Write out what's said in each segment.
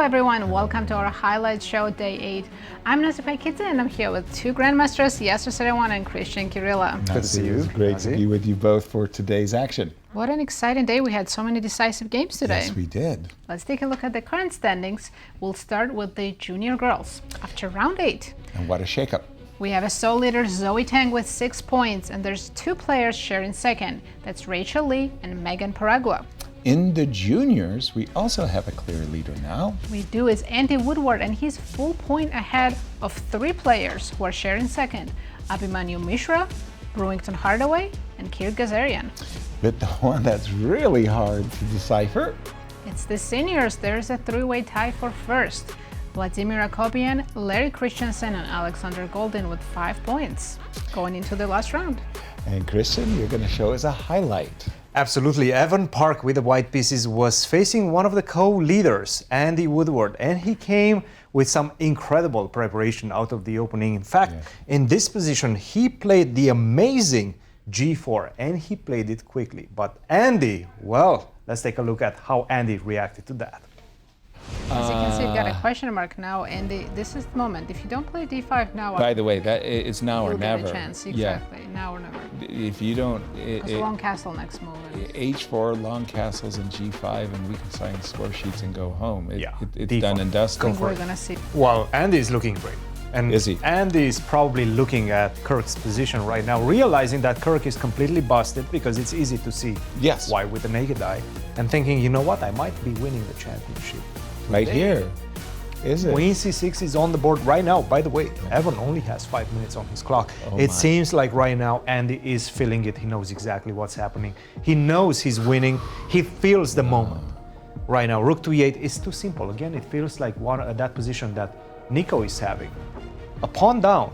everyone, welcome to our highlight show day 8. I'm Nazi Paikidze and I'm here with two grandmasters, Yasser, Seirawan and Cristian, Chirila. Good to see you. It's great to be with you both for today's action. What an exciting day. We had so many decisive games today. Yes, we did. Let's take a look at the current standings. We'll start with the junior girls after round 8. And what a shakeup. We have a sole leader, Zoe Tang, with 6 points, and there's 2 players sharing second. That's Rachel Lee and Megan Paragua. In the juniors, we also have a clear leader now. We do. It's Andy Woodward, and he's full point ahead of 3 players who are sharing second. Abhimanyu Mishra, Brewington Hardaway, and Kirk Gazerian. But the one that's really hard to decipher. It's the seniors. There's a 3-way tie for first. Vladimir Akopian, Larry Christensen, and Alexander Golden with 5 points going into the last round. And Christian, you're going to show us a highlight. Absolutely. Evan Park with the white pieces was facing one of the co-leaders, Andy Woodward, and he came with some incredible preparation out of the opening. In fact, in this position, he played the amazing G4, and he played it quickly. But Andy, well, let's take a look at how Andy reacted to that. As you can see, you've got a question mark now, and this is the moment. If you don't play d5 now, By the way, that it's now or you'll never. get a chance. Exactly, now or never. If you don't, It's long castle next move. H4, long castles, and G5, and we can sign score sheets and go home. It's D4. done and I dusted. think we're gonna see. Well, Andy is looking great. And Is he? Andy is probably looking at Kirk's position right now, realizing that Kirk is completely busted because it's easy to see why with the naked eye, and thinking, you know what, I might be winning the championship. Right here, is it? Queen C6 is on the board right now. By the way, Evan only has 5 minutes on his clock. It seems like right now Andy is feeling it. He knows exactly what's happening. He knows he's winning. He feels the moment. Right now, Rook to E8 is too simple. Again, it feels like that position that Nico is having. A pawn down,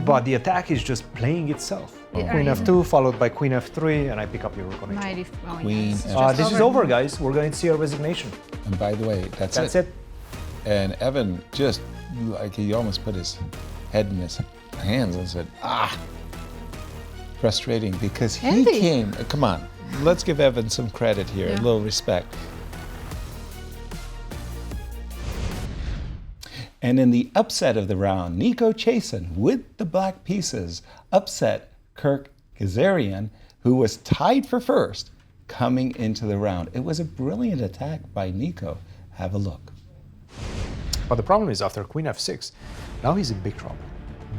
but the attack is just playing itself. Queen F2 followed by Queen F3, and I pick up your Rook on H1. Queen This is over, guys. We're going to see a resignation. And by the way, that's it. And Evan just, like, he almost put his head in his hands and said, frustrating, because he came, come on, let's give Evan some credit here, a little respect. And in the upset of the round, Nico Chason, with the black pieces, upset Kirk Gazerian, who was tied for first, coming into the round. It was a brilliant attack by Nico. Have a look. But the problem is after Queen F6, now he's in big trouble.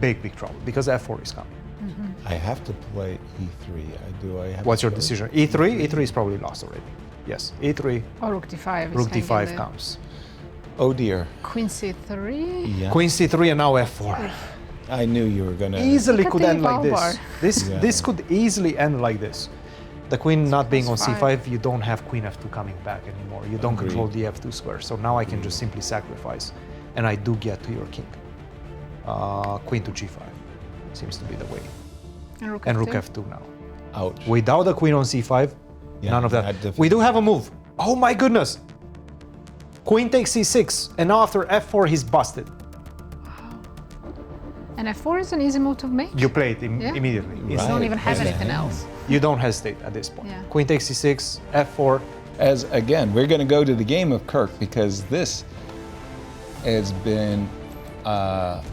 Big trouble, because F4 is coming. I have to play E3. What's your decision? E3? E3 is probably lost already. Yes, E3. Or Rook D5. Rook D5 comes. Oh dear. Queen C3. Yeah. Queen C3 and now F4. I knew you were gonna. Easily could end like bar. this. This could easily end like this. The queen not being on C5, you don't have Queen F2 coming back anymore. You don't control the F2 square. So now I can just simply sacrifice, and I do get to your king. Queen to G5 seems to be the way. And Rook F2 now. Ouch. Without the queen on C5, none of that. We do have a move. Oh my goodness. Queen takes C6, and after F4, he's busted. And F4 is an easy move to make. You play it immediately. You don't even have anything else. You don't hesitate at this point. Yeah. Queen takes C6, F4. As again, we're going to go to the game of Kirk, because this has been a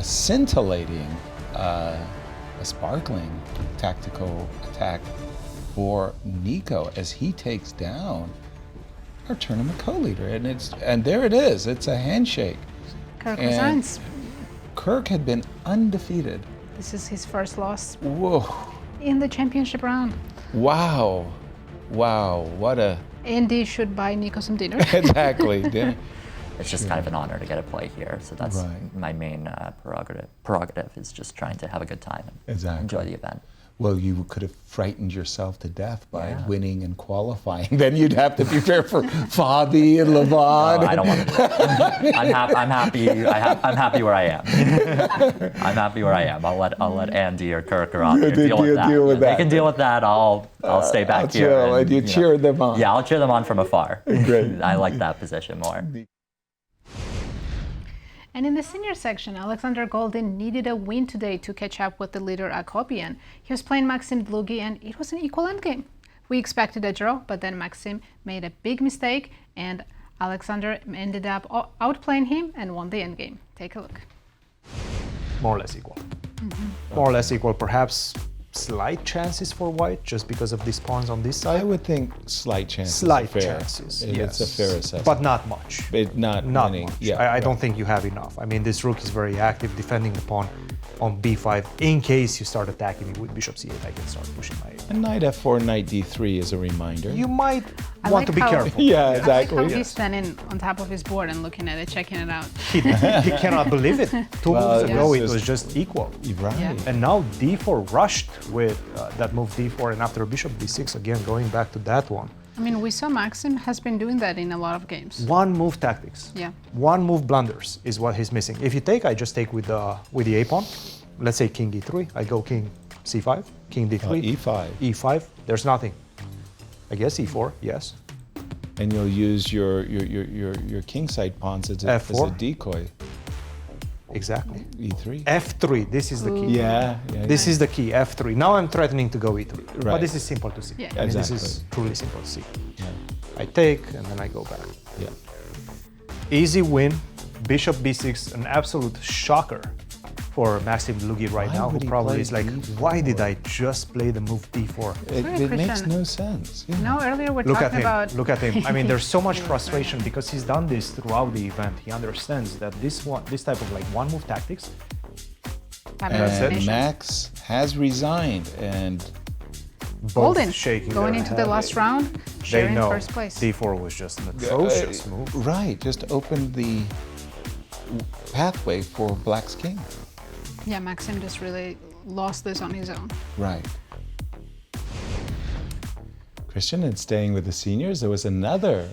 scintillating, a sparkling tactical attack for Nico as he takes down our tournament co-leader, and there it is. It's a handshake. Kirk resigns. Kirk had been undefeated. This is his first loss. Whoa! In the championship round. Wow! What a. Andy should buy Nico some dinner. Exactly. It's just kind of an honor to get a play here. So that's my main prerogative is just trying to have a good time and enjoy the event. Well, you could have frightened yourself to death by winning and qualifying. Then you'd have to prepare for Fabi and Levon. No, I don't want to do that. I'm happy. I'm happy where I am. I'm happy where I am. I'll let Andy or Kirk or Andre deal with that. They can deal with that. I'll stay back here. And you cheer them on. Yeah, I'll cheer them on from afar. Great. I like that position more. And in the senior section, Alexander Golden needed a win today to catch up with the leader Akopian. He was playing Maxim Lugi, and it was an equal endgame. We expected a draw, but then Maxim made a big mistake, and Alexander ended up outplaying him and won the endgame. Take a look. More or less equal. More or less equal. Perhaps slight chances for white just because of these pawns on this side. I would think slight chances. Slight fair. chances. It's a fair assessment. But not much. Not many. much. Yeah, I don't think you have enough. I mean, this rook is very active defending the pawn on b5. In case you start attacking me with bishop c8, I can start pushing my And knight f4, knight d3 is a reminder. You might I want like to be how- careful. Yeah, I exactly. like how he's standing on top of his board and looking at it, checking it out. He cannot believe it. Two Well, moves ago, it's it was just- just equal. Right. Yeah. And now d4 rushed with that move d4, and after bishop d6, again, going back to that one. I mean, we saw Maxim has been doing that in a lot of games. One move tactics. Yeah. One move blunders is what he's missing. If you take, I just take with the a pawn. Let's say king e3. I go king c5, king d3. e5. e5. There's nothing. I guess e4. Yes. And you'll use your kingside pawns as a F4. decoy. Exactly. e3. f3. This is the key. Yeah. This is the key. f3. Now I'm threatening to go e3. But Right. this is simple to see. Yeah. I mean, this Exactly. is truly simple to see. Yeah. I take and then I go back. Yeah. Easy win. Bishop b6, an absolute shocker for Maxim Lugi right Why now, who would he probably play is like, d4? why did I just play the move d4? It makes Christian. no sense. Yeah. No, earlier we're Look at talking him, about... look at him. I mean, there's so much frustration because he's done this throughout the event. He understands that this type of like one move tactics, Time That's it. And elimination. Max has resigned, and both Golden shaking going their into the head. last round, They sharing know first place. d4 was just an atrocious move. right, just opened the pathway for Black's king. Yeah, Maxim just really lost this on his own. Right. Christian, and staying with the seniors, there was another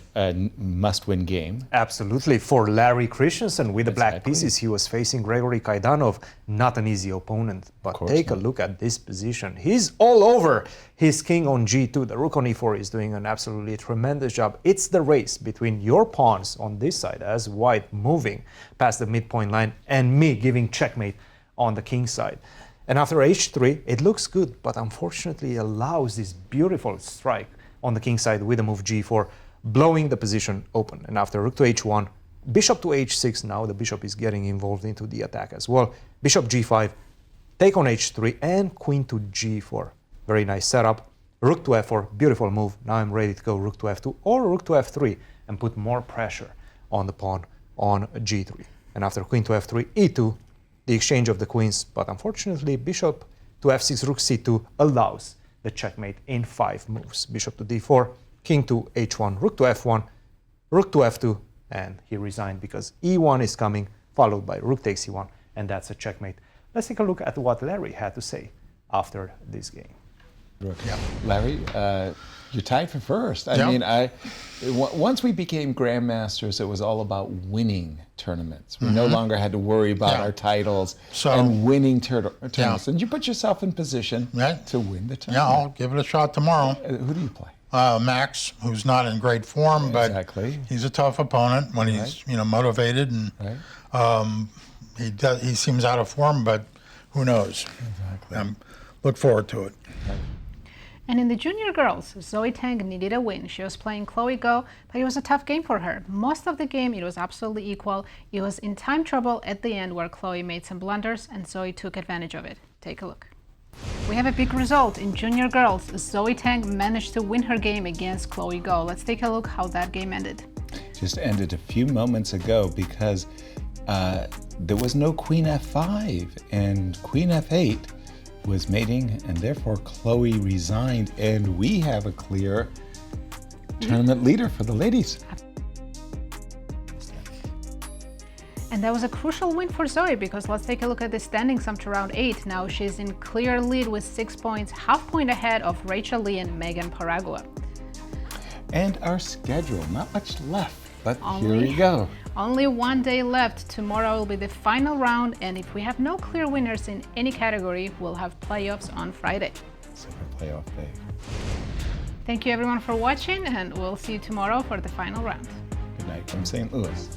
must-win game. Absolutely. For Larry Christensen with the black Exactly. pieces, he was facing Gregory Kaidanov. Not an easy opponent, but course take a not. look at this position. He's all over his king on g2. The rook on e4 is doing an absolutely tremendous job. It's the race between your pawns on this side as white moving past the midpoint line and me giving checkmate on the king side. And after h3, it looks good, but unfortunately allows this beautiful strike on the king side with the move g4, blowing the position open. And after rook to h1, bishop to h6, now the bishop is getting involved into the attack as well. Bishop g5, take on h3, and queen to g4. Very nice setup. Rook to f4, beautiful move. Now I'm ready to go rook to f2 or rook to f3 and put more pressure on the pawn on g3. And after queen to f3, e2, the exchange of the queens, but unfortunately bishop to f6, rook c2 allows the checkmate in 5 moves. Bishop to d4, king to h1, rook to f1, rook to f2, and he resigned because e1 is coming, followed by rook takes e1, and that's a checkmate. Let's take a look at what Larry had to say after this game. Larry, you're tied for first. I mean, once we became grandmasters, it was all about winning tournaments. We no longer had to worry about our titles and winning tournaments. And you put yourself in position to win the tournament. Yeah, I'll give it a shot tomorrow. Who do you play? Max, who's not in great form, but he's a tough opponent when he's motivated, and he seems out of form, but who knows? Exactly. Look forward to it. And in the junior girls, Zoe Tang needed a win. She was playing Khloe Go, but it was a tough game for her. Most of the game, it was absolutely equal. It was in time trouble at the end where Khloe made some blunders and Zoe took advantage of it. Take a look. We have a big result in junior girls. Zoe Tang managed to win her game against Khloe Go. Let's take a look how that game ended. Just ended a few moments ago because there was no queen f5 and queen f8 was mating, and therefore Khloe resigned, and we have a clear tournament leader for the ladies. And that was a crucial win for Zoe because let's take a look at the standings up to round 8. Now she's in clear lead with 6 points, half point ahead of Rachel Lee and Megan Paragua. And our schedule, not much left, but here we go. Only 1 day left. Tomorrow will be the final round, and if we have no clear winners in any category, we'll have playoffs on Friday. Super playoff day. Thank you everyone for watching, and we'll see you tomorrow for the final round. Good night from St. Louis.